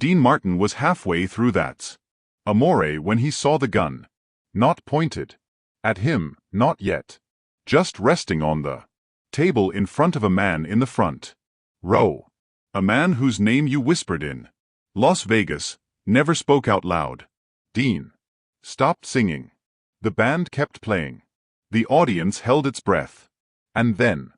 Dean Martin was halfway through that's amore when he saw the gun. Not pointed at him, not yet. Just resting on the table in front of a man in the front row. A man whose name you whispered in Las Vegas, never spoke out loud. Dean stopped singing. The band kept playing. The audience held its breath. And then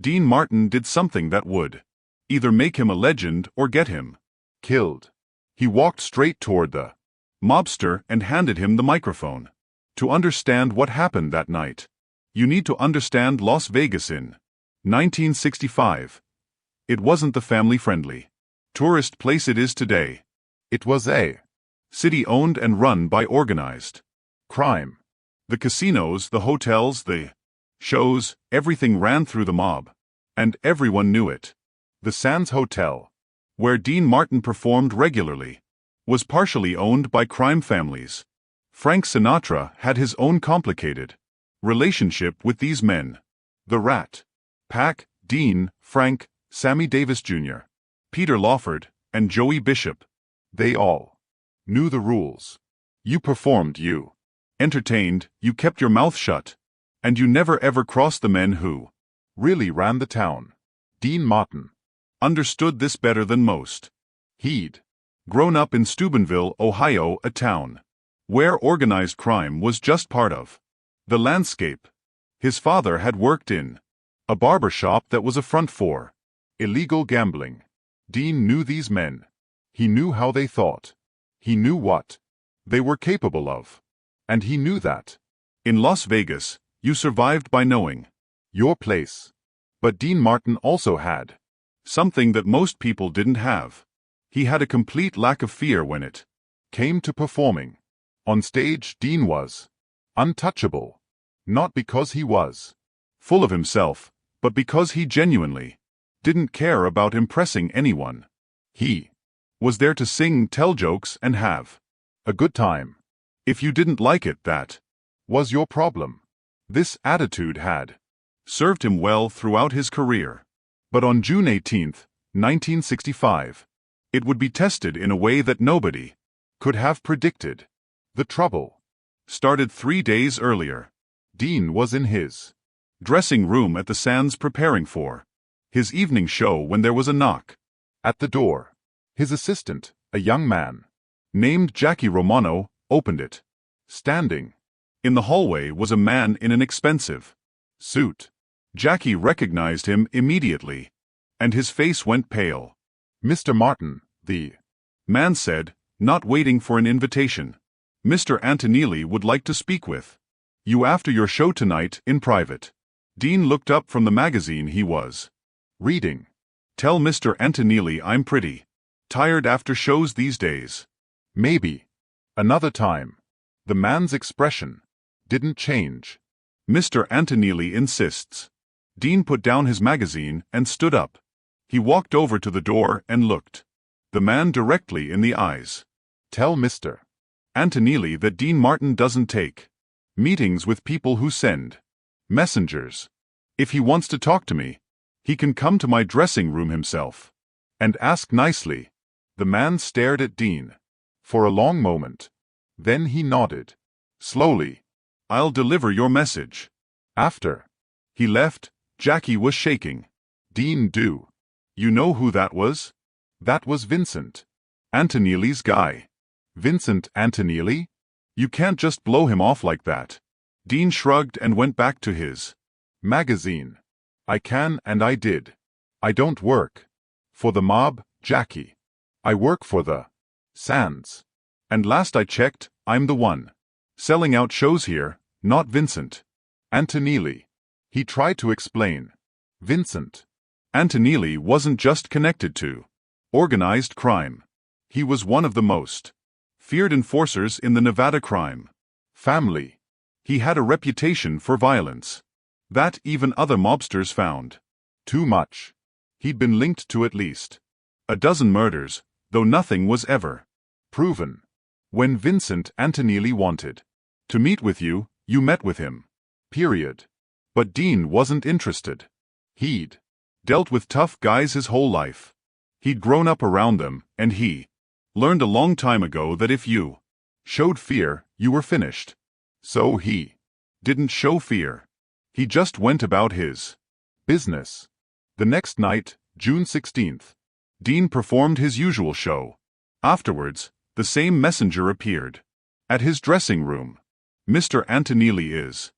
Dean Martin did something that would either make him a legend or get him killed. He walked straight toward the mobster and handed him the microphone. To understand what happened that night, you need to understand Las Vegas in 1965. It wasn't the family-friendly tourist place it is today. It was a city owned and run by organized crime. The casinos, the hotels, the shows, everything ran through the mob. And everyone knew it. The Sands Hotel, where Dean Martin performed regularly, was partially owned by crime families. Frank Sinatra had his own complicated relationship with these men. The Rat Pack, Dean, Frank, Sammy Davis Jr., Peter Lawford, and Joey Bishop. They all knew the rules. You performed, you entertained, you kept your mouth shut, and you never ever crossed the men who really ran the town. Dean Martin understood this better than most. He'd grown up in Steubenville, Ohio, a town where organized crime was just part of the landscape. His father had worked in a barber shop that was a front for illegal gambling. Dean knew these men. He knew how they thought. He knew what they were capable of. And he knew that in Las Vegas, you survived by knowing your place. But Dean Martin also had something that most people didn't have. He had a complete lack of fear when it came to performing. On stage, Dean was untouchable. Not because he was full of himself, but because he genuinely didn't care about impressing anyone. He was there to sing, tell jokes, and have a good time. If you didn't like it, that was your problem. This attitude had served him well throughout his career. But on June 18, 1965, it would be tested in a way that nobody could have predicted. The trouble started 3 days earlier. Dean was in his dressing room at the Sands preparing for his evening show when there was a knock at the door. His assistant, a young man named Jackie Romano, opened it. Standing in the hallway was a man in an expensive suit. Jackie recognized him immediately, and his face went pale. "Mr. Martin," the man said, not waiting for an invitation. "Mr. Anteneelli would like to speak with you after your show tonight in private." Dean looked up from the magazine he was reading. "Tell Mr. Anteneelli I'm pretty tired after shows these days. Maybe another time." The man's expression didn't change. "Mr. Anteneelli insists." Dean put down his magazine and stood up. He walked over to the door and looked the man directly in the eyes. "Tell Mr. Anteneelli that Dean Martin doesn't take meetings with people who send messengers. If he wants to talk to me, he can come to my dressing room himself and ask nicely." The man stared at Dean for a long moment. Then he nodded slowly. "I'll deliver your message." After he left, Jackie was shaking. "Dean, do you know who that was?" "That was Vincent Anteneelli's guy." "Vincent Anteneelli? You can't just blow him off like that." Dean shrugged and went back to his magazine. "I can and I did. I don't work for the mob, Jackie. I work for the Sands. And last I checked, I'm the one selling out shows here, not Vincent Anteneelli." He tried to explain. Vincent Anteneelli wasn't just connected to organized crime. He was one of the most feared enforcers in the Nevada crime family. He had a reputation for violence that even other mobsters found too much. He'd been linked to at least a dozen murders, though nothing was ever proven. When Vincent Anteneelli wanted to meet with you, you met with him. Period. But Dean wasn't interested. He'd dealt with tough guys his whole life. He'd grown up around them, and he Learned a long time ago that if you showed fear, you were finished. So he didn't show fear. He just went about his business. The next night, June 16th, Dean performed his usual show. Afterwards, the same messenger appeared. At his dressing room. Mr. Anteneelli is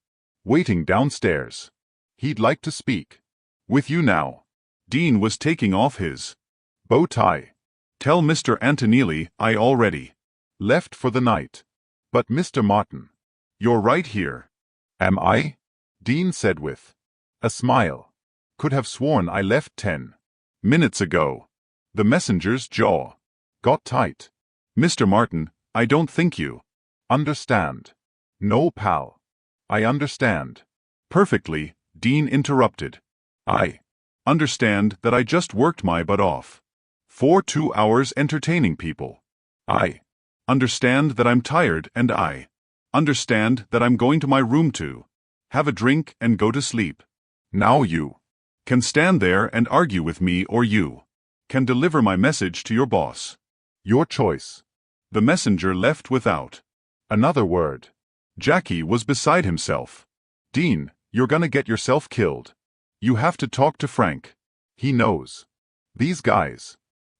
waiting downstairs. He'd like to speak with you now. Dean was taking off his bow tie. Tell Mr. Anteneelli I already left for the night. But Mr. Martin, you're right here. Am I? Dean said with a smile. Could have sworn I left 10 minutes ago. The messenger's jaw got tight. Mr. Martin, I don't think you understand. No, pal. I understand perfectly, Dean interrupted. I understand that I just worked my butt off for 2 hours entertaining people. I understand that I'm tired, and I understand that I'm going to my room to have a drink and go to sleep. Now you can stand there and argue with me, or you can deliver my message to your boss. Your choice. The messenger left without another word. Jackie was beside himself. Dean, you're gonna get yourself killed. You have to talk to Frank. He knows these guys.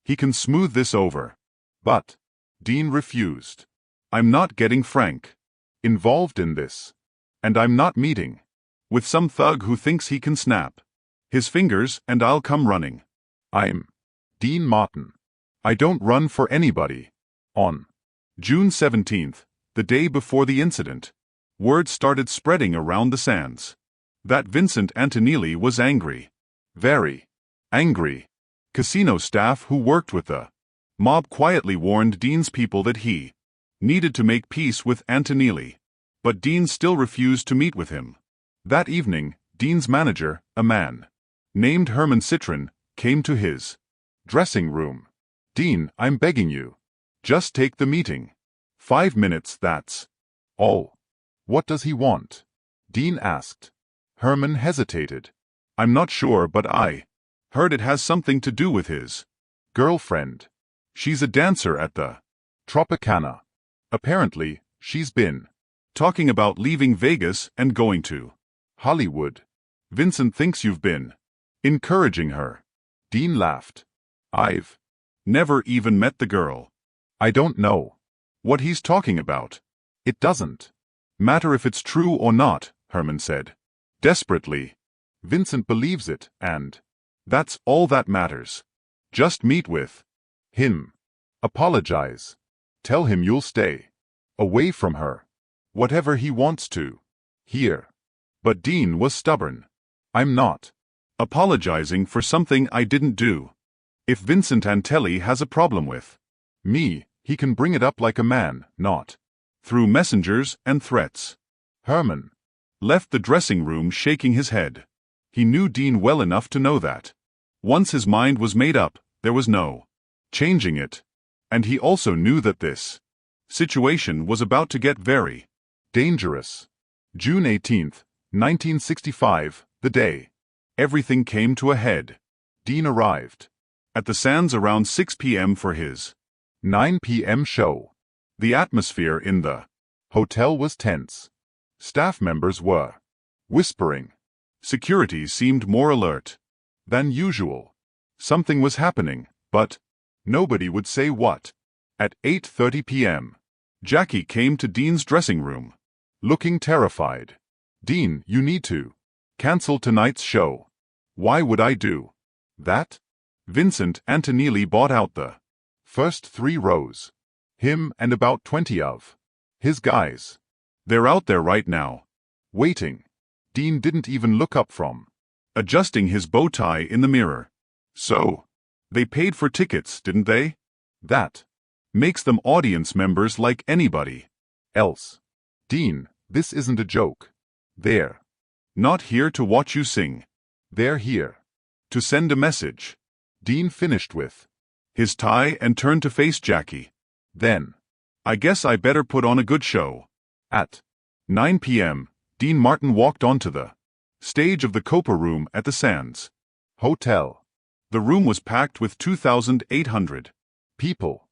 He can smooth this over. But Dean refused. I'm not getting Frank involved in this. And I'm not meeting with some thug who thinks he can snap his fingers and I'll come running. I'm Dean Martin. I don't run for anybody. On June 17th, the day before the incident, word started spreading around the sands that Vincent Anteneelli was angry. Very angry. Casino staff who worked with the mob quietly warned Dean's people that he needed to make peace with Anteneelli. But Dean still refused to meet with him. That evening, Dean's manager, a man named Herman Citron, came to his dressing room. Dean, I'm begging you. Just take the meeting. 5 minutes, that's all. What does he want? Dean asked. Herman hesitated. I'm not sure, but I heard it has something to do with his girlfriend. She's a dancer at the Tropicana. Apparently, she's been talking about leaving Vegas and going to Hollywood. Vincent thinks you've been encouraging her. Dean laughed. I've never even met the girl. I don't know what he's talking about. It doesn't matter if it's true or not, Herman said desperately. Vincent believes it, and that's all that matters. Just meet with him. Apologize. Tell him you'll stay away from her. Whatever he wants to hear. But Dean was stubborn. I'm not apologizing for something I didn't do. If Vincent Anteelli has a problem with me, he can bring it up like a man, not through messengers and threats. Herman left the dressing room shaking his head. He knew Dean well enough to know that once his mind was made up, there was no changing it. And he also knew that this situation was about to get very dangerous. June 18th, 1965, the day everything came to a head. Dean arrived at the sands around 6 p.m. for his 9 p.m. show. The atmosphere in the hotel was tense. Staff members were whispering. Security seemed more alert than usual. Something was happening, but nobody would say what. At 8:30 p.m., Jackie came to Dean's dressing room, looking terrified. Dean, you need to cancel tonight's show. Why would I do that? Vincent Anteneelli bought out the first 3 rows. Him and about 20 of his guys. They're out there right now, waiting. Dean didn't even look up from adjusting his bow tie in the mirror. So, they paid for tickets, didn't they? That makes them audience members like anybody else. Dean, this isn't a joke. They're not here to watch you sing. They're here to send a message. Dean finished with his tie and turned to face Jackie. Then, I guess I better put on a good show. At 9 p.m., Dean Martin walked onto the stage of the Copa Room at the Sands Hotel. The room was packed with 2,800 people.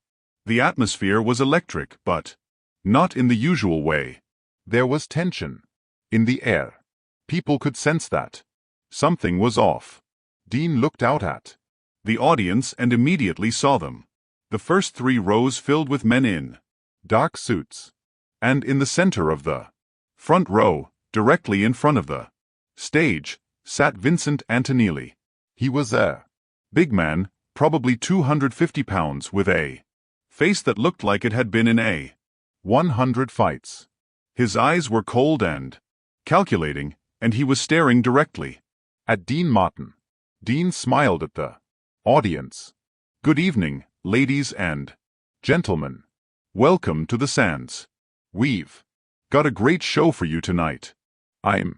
The atmosphere was electric, but not in the usual way. There was tension in the air. People could sense that something was off. Dean looked out at the audience and immediately saw them. The first 3 rows filled with men in dark suits. And in the center of the front row, directly in front of the stage, sat Vincent Anteneelli. He was a big man, probably 250 pounds, with a face that looked like it had been in a 100 fights. His eyes were cold and calculating, and he was staring directly at Dean Martin. Dean smiled at the audience. "Good evening, ladies and gentlemen. Welcome to the Sands. We've got a great show for you tonight. I'm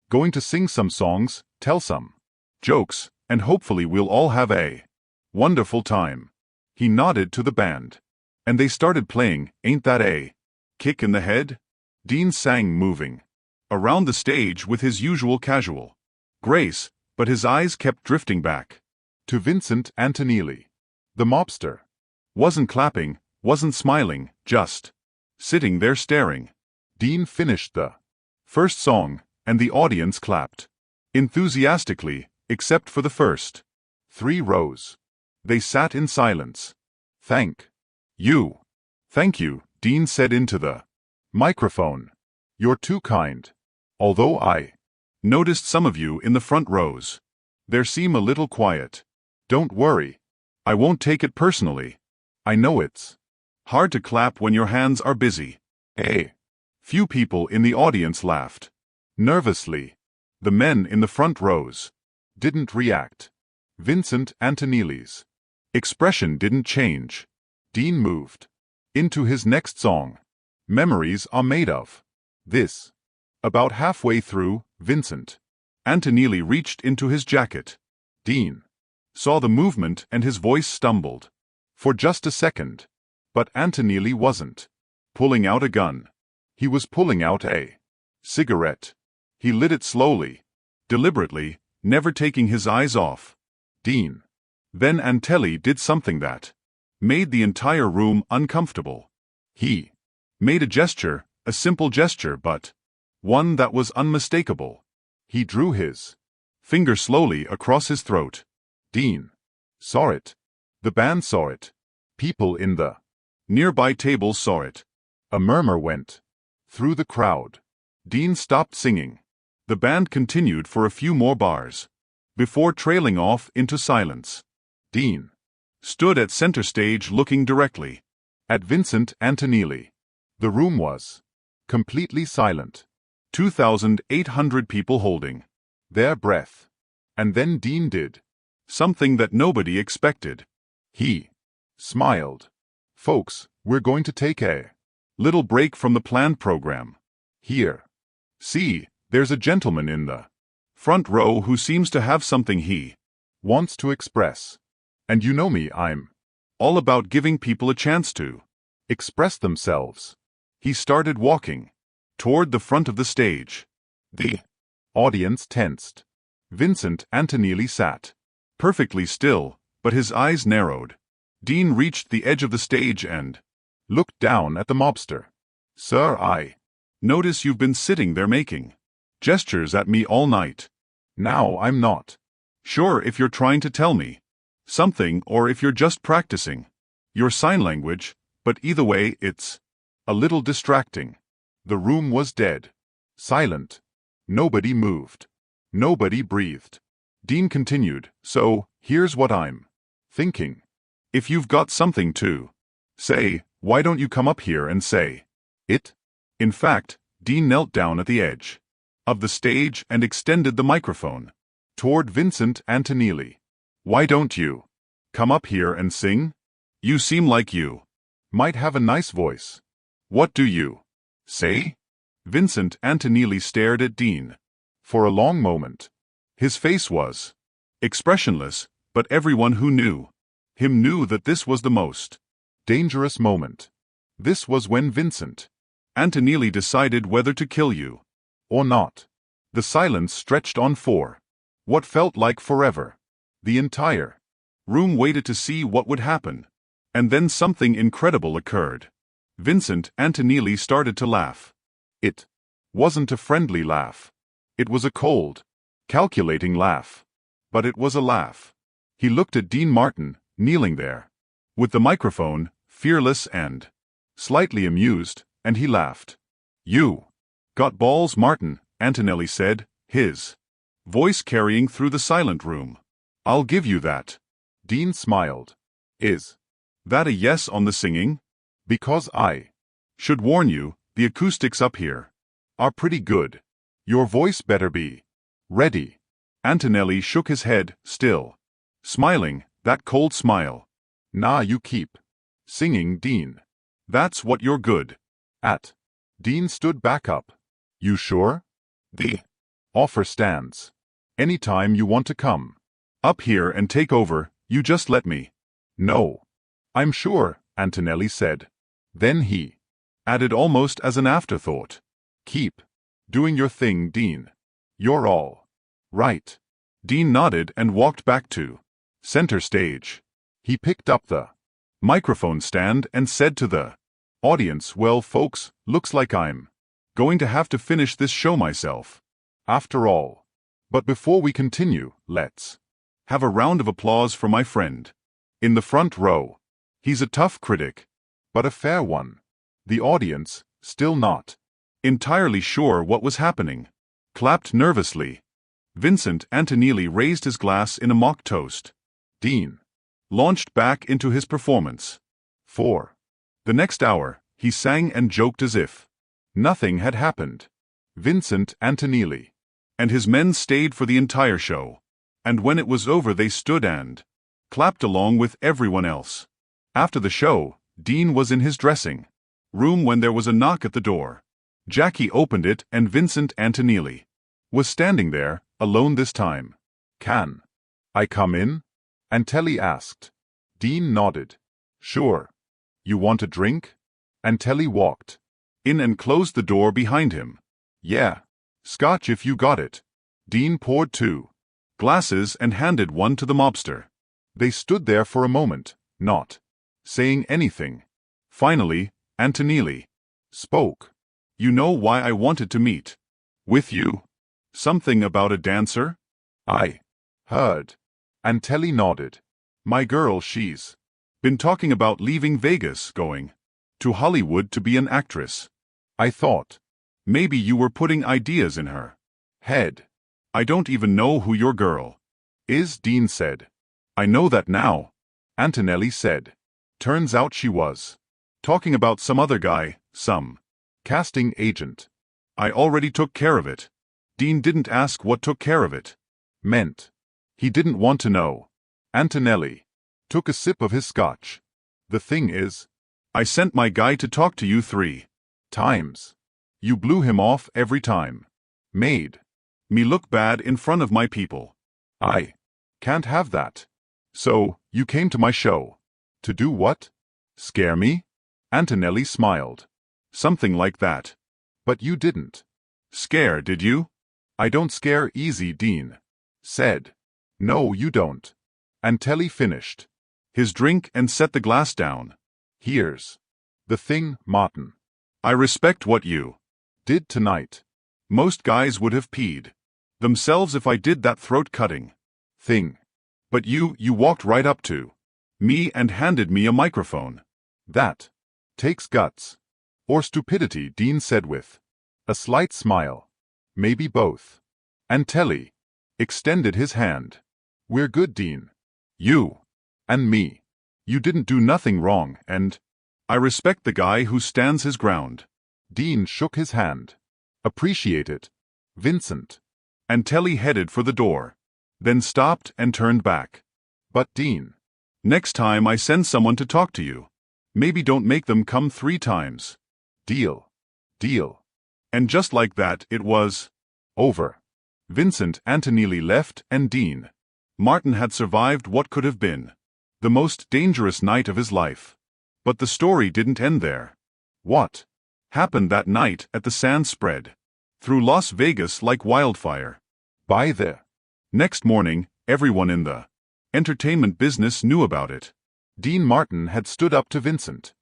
going to sing some songs, tell some jokes, and hopefully we'll all have a wonderful time." He nodded to the band, and they started playing "Ain't That a Kick in the Head?" Dean sang, moving around the stage with his usual casual grace, but his eyes kept drifting back to Vincent Anteneelli. The mobster wasn't clapping, wasn't smiling, just sitting there staring. Dean finished the first song, and the audience clapped enthusiastically, except for the first 3 rows. They sat in silence. Thank you, Dean said into the microphone. "You're too kind. Although I noticed some of you in the front rows there seem a little quiet. Don't worry. I won't take it personally. I know it's hard to clap when your hands are busy." A few people in the audience laughed nervously. The men in the front rows didn't react. Vincent Anteneelli's expression didn't change. Dean moved into his next song, "Memories Are Made Of This." About halfway through, Vincent Anteneelli reached into his jacket. Dean saw the movement and his voice stumbled for just a second. But Anteneelli wasn't pulling out a gun. He was pulling out a cigarette. He lit it slowly, deliberately, never taking his eyes off Dean. Then Anteelli did something that made the entire room uncomfortable. He made a gesture, a simple gesture, but one that was unmistakable. He drew his finger slowly across his throat. Dean saw it. The band saw it. People in the nearby tables saw it. A murmur went through the crowd. Dean stopped singing. The band continued for a few more bars before trailing off into silence. Dean stood at center stage looking directly at Vincent Anteneelli. The room was completely silent. 2,800 people holding their breath. And then Dean did something that nobody expected. He smiled. "Folks, we're going to take a little break from the planned program. Here. See, there's a gentleman in the front row who seems to have something he wants to express. And you know me, I'm all about giving people a chance to express themselves." He started walking toward the front of the stage. The audience tensed. Vincent Anteneelli sat perfectly still, but his eyes narrowed. Dean reached the edge of the stage and looked down at the mobster. "Sir, I notice you've been sitting there making gestures at me all night. Now I'm not sure if you're trying to tell me something or if you're just practicing your sign language, but either way it's a little distracting." The room was dead. Silent. Nobody moved. Nobody breathed. Dean continued, "So, here's what I'm thinking. If you've got something to say, why don't you come up here and say it?" In fact, Dean knelt down at the edge of the stage and extended the microphone toward Vincent Anteneelli. "Why don't you come up here and sing? You seem like you might have a nice voice. What do you say?" Vincent Anteneelli stared at Dean for a long moment. His face was expressionless, but everyone who knew him knew that this was the most dangerous moment. This was when Vincent Anteneelli decided whether to kill you or not. The silence stretched on for what felt like forever. The entire room waited to see what would happen. And then something incredible occurred. Vincent Anteneelli started to laugh. It wasn't a friendly laugh. It was a cold, calculating laugh. But it was a laugh. He looked at Dean Martin, kneeling there, with the microphone, fearless and slightly amused, and he laughed. "You got balls, Martin," Anteneelli said, his voice carrying through the silent room. "I'll give you that." Dean smiled. "Is that a yes on the singing? Because I should warn you, the acoustics up here are pretty good. Your voice better be ready." Anteneelli shook his head, still smiling, that cold smile. "Nah, you keep singing, Dean. That's what you're good at." Dean stood back up. "You sure? The offer stands. Anytime you want to come up here and take over, you just let me know." "I'm sure," Anteneelli said. Then he added almost as an afterthought, "Keep doing your thing, Dean. You're all right." Dean nodded and walked back to center stage. He picked up the microphone stand and said to the audience, "Well, folks, looks like I'm going to have to finish this show myself, after all. But before we continue, let's have a round of applause for my friend in the front row. He's a tough critic, but a fair one." The audience, still not entirely sure what was happening, clapped nervously. Vincent Anteneelli raised his glass in a mock toast. Dean launched back into his performance. For the next hour, he sang and joked as if nothing had happened. Vincent Anteneelli and his men stayed for the entire show, and when it was over they stood and clapped along with everyone else. After the show, Dean was in his dressing room when there was a knock at the door. Jackie opened it and Vincent Anteneelli was standing there, alone this time. "Can I come in?" Anteelli asked. Dean nodded. "Sure. You want a drink?" Anteelli walked in and closed the door behind him. "Yeah. Scotch if you got it." Dean poured 2 glasses and handed one to the mobster. They stood there for a moment, not saying anything. Finally, Anteneelli spoke. "You know why I wanted to meet with you? Something about a dancer? I heard." Anteelli nodded. "My girl, she's been talking about leaving Vegas, going to Hollywood to be an actress. I thought maybe you were putting ideas in her head." "I don't even know who your girl is," Dean said. "I know that now," Anteneelli said. "Turns out she was talking about some other guy, some casting agent. I already took care of it." Dean didn't ask what took care of it meant. He didn't want to know. Anteneelli took a sip of his scotch. "The thing is, I sent my guy to talk to you 3 times. You blew him off every time. Made me look bad in front of my people. I can't have that. So, you came to my show. To do what? Scare me?" Anteneelli smiled. "Something like that. But you didn't scare, did you?" "I don't scare easy," Dean said. "No, you don't." Anteelli finished his drink and set the glass down. "Here's the thing, Martin. I respect what you did tonight. Most guys would have peed themselves if I did that throat-cutting thing. But you walked right up to me and handed me a microphone. That takes guts. Or stupidity," Dean said with a slight smile. "Maybe both." Anteelli extended his hand. "We're good, Dean. You and me. You didn't do nothing wrong, and I respect the guy who stands his ground." Dean shook his hand. "Appreciate it, Vincent." Anteelli headed for the door, then stopped and turned back. "But Dean, next time I send someone to talk to you, maybe don't make them come 3 times. Deal. Deal." And just like that, it was over. Vincent Anteneelli left, and Dean Martin had survived what could have been the most dangerous night of his life. But the story didn't end there. What happened that night at the Sand spread through Las Vegas like wildfire. By the next morning, everyone in the entertainment business knew about it. Dean Martin had stood up to Vincent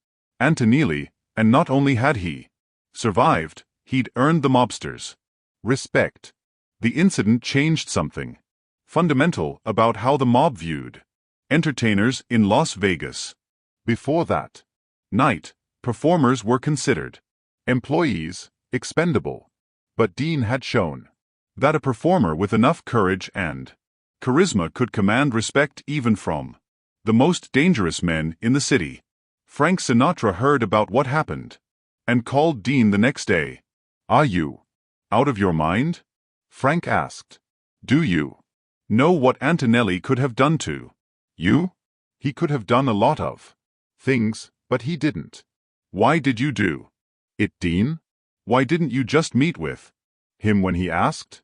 Anteneelli, and not only had he survived, he'd earned the mobster's respect. The incident changed something fundamental about how the mob viewed entertainers in Las Vegas. Before that night, performers were considered employees, expendable. But Dean had shown that a performer with enough courage and charisma could command respect even from the most dangerous men in the city. Frank Sinatra heard about what happened and called Dean the next day. "Are you out of your mind?" Frank asked. "Do you know what Anteneelli could have done to you?" "He could have done a lot of things, but he didn't." "Why did you do it, Dean? Why didn't you just meet with him when he asked?"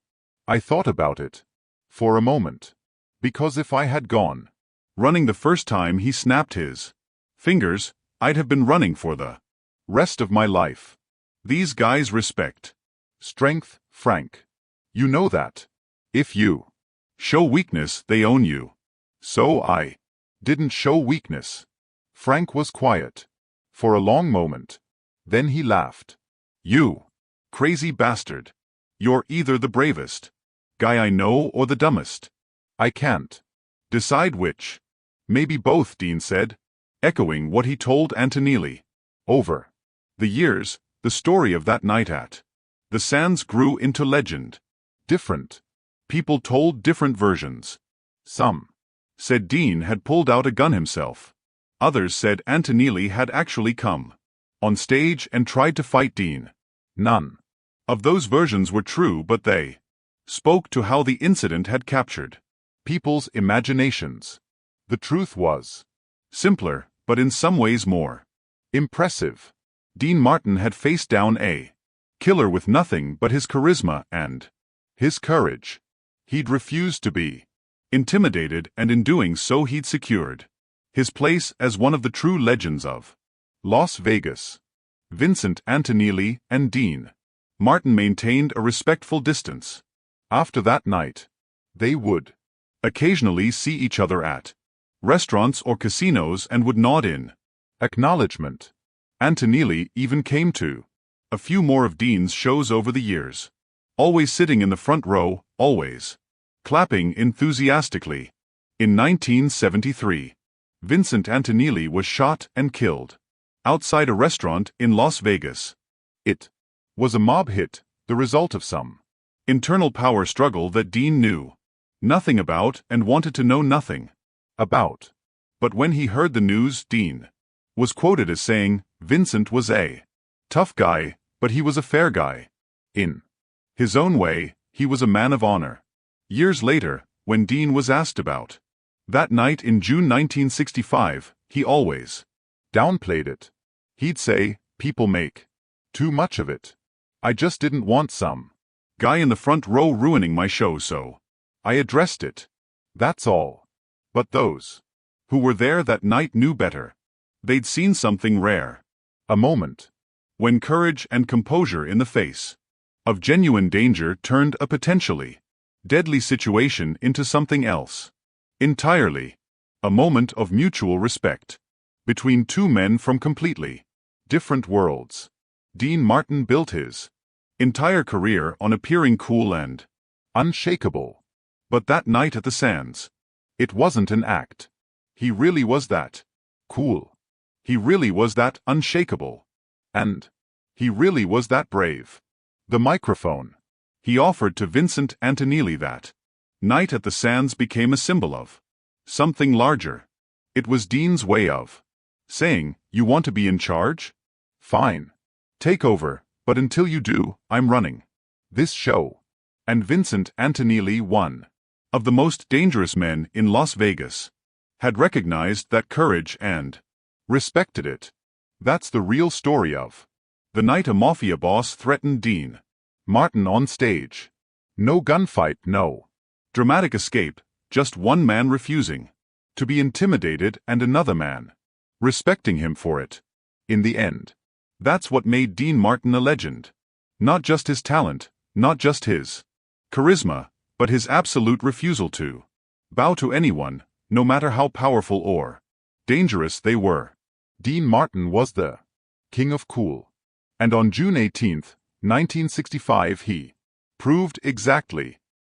"I thought about it for a moment. Because if I had gone running the first time he snapped his fingers, I'd have been running for the rest of my life. These guys respect strength, Frank. You know that. If you show weakness, they own you. So I didn't show weakness." Frank was quiet for a long moment. Then he laughed. "You crazy bastard. You're either the bravest guy I know or the dumbest. I can't decide which." "Maybe both," Dean said, echoing what he told Anteneelli. Over the years, the story of that night at the Sands grew into legend. Different people told different versions. Some said Dean had pulled out a gun himself. Others said Anteneelli had actually come on stage and tried to fight Dean. None of those versions were true, but they spoke to how the incident had captured people's imaginations. The truth was simpler, but in some ways more impressive. Dean Martin had faced down a killer with nothing but his charisma and his courage. He'd refused to be intimidated, and in doing so he'd secured his place as one of the true legends of Las Vegas. Vincent Anteneelli and Dean Martin maintained a respectful distance. After that night, they would occasionally see each other at restaurants or casinos and would nod in acknowledgement. Anteneelli even came to a few more of Dean's shows over the years, always sitting in the front row, always clapping enthusiastically. In 1973, Vincent Anteneelli was shot and killed outside a restaurant in Las Vegas. It was a mob hit, the result of some internal power struggle that Dean knew nothing about and wanted to know nothing about. But when he heard the news, Dean was quoted as saying, "Vincent was a tough guy, but he was a fair guy. In his own way, he was a man of honor." Years later, when Dean was asked about that night in June 1965, he always downplayed it. He'd say, "People make too much of it. I just didn't want some guy in the front row ruining my show, so I addressed it. That's all." But those who were there that night knew better. They'd seen something rare. A moment when courage and composure in the face of genuine danger turned a potentially deadly situation into something else entirely. A moment of mutual respect between two men from completely different worlds. Dean Martin built his entire career on appearing cool and unshakable. But that night at the Sands, it wasn't an act. He really was that cool. He really was that unshakable. And he really was that brave. The microphone he offered to Vincent Anteneelli that night at the Sands became a symbol of something larger. It was Dean's way of saying, "You want to be in charge? Fine. Take over, but until you do, I'm running this show." And Vincent Anteneelli, one of the most dangerous men in Las Vegas, had recognized that courage and respected it. That's the real story of the night a Mafia boss threatened Dean Martin on stage. No gunfight, no dramatic escape, just one man refusing to be intimidated and another man respecting him for it. In the end, that's what made Dean Martin a legend. Not just his talent, not just his charisma, but his absolute refusal to bow to anyone, no matter how powerful or Dangerous they were. Dean Martin was the king of cool. And on June 18, 1965 he proved exactly